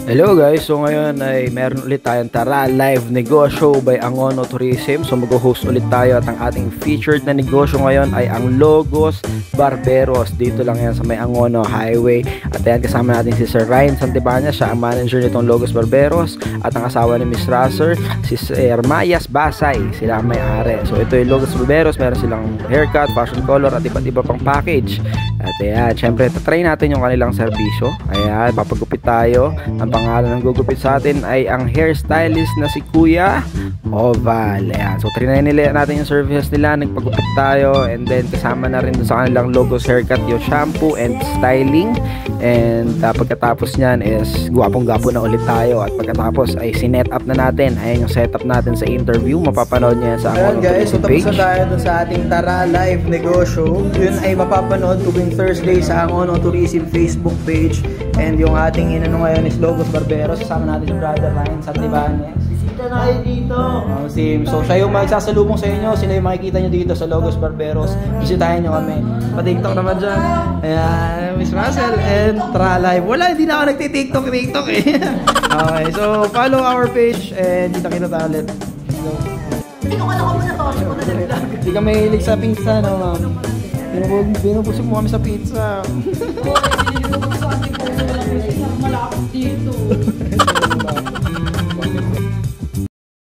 Hello guys, so ngayon ay meron ulit tayong Tara Live Negosyo by Angono Tourism. So mag-host ulit tayo at ang ating featured na negosyo ngayon ay ang Logos Barberos. Dito lang yan sa may Angono Highway. At ayan, kasama natin si Sir Ryan Santibana, siya ang manager nitong Logos Barberos. At ang asawa ni Miss Rasser, si Sir Mayas Basay, sila ang may-ari. So ito yung Logos Barberos, meron silang haircut, fashion color at iba't iba pang package. At ayan, syempre tatry natin yung kanilang serbisyo. Ayan, papagupit tayo. Ang pangalan ng gugupit sa atin ay ang hairstylist na si Kuya Oval. Ayan, so trinay nila natin yung services nila, nagpagupit tayo, and then kasama na rin sa kanilang Logos haircut yung shampoo and styling. And pagkatapos nyan is gwapong-gwapo na ulit tayo. At pagkatapos ay sinet up na natin. Ayan yung setup natin sa interview, mapapanood nyo yan sa Angono guys, so page. tapos na tayo dun sa ating Tara Live Negosyo. Yun ay mapapanood tuwing Thursday sa Angono Tourism Facebook page. And yung ating inano ngayon is Logos Barberos. Kasama natin si Brother Ryan Santibanes. Bisita na kayo dito. So siya yung magsasalubong sa inyo. Sila yung makikita nyo dito sa Logos Barberos. Bisitahin nyo kami. Pa-TikTok naman dyan. Ayan, Miss Marcel and Tara Live. Wala, hindi na ako nagti-TikTok eh. Okay, so follow our page and kita-kita tayo ulit. Hindi ko alam ko muna to. Hindi ko na nag-vlog. Hindi ka mahilig sa pizza, no ma'am? Binubusog mo kami sa pizza. Oo, kasi hindi ko sa ating kung walang malapit dito.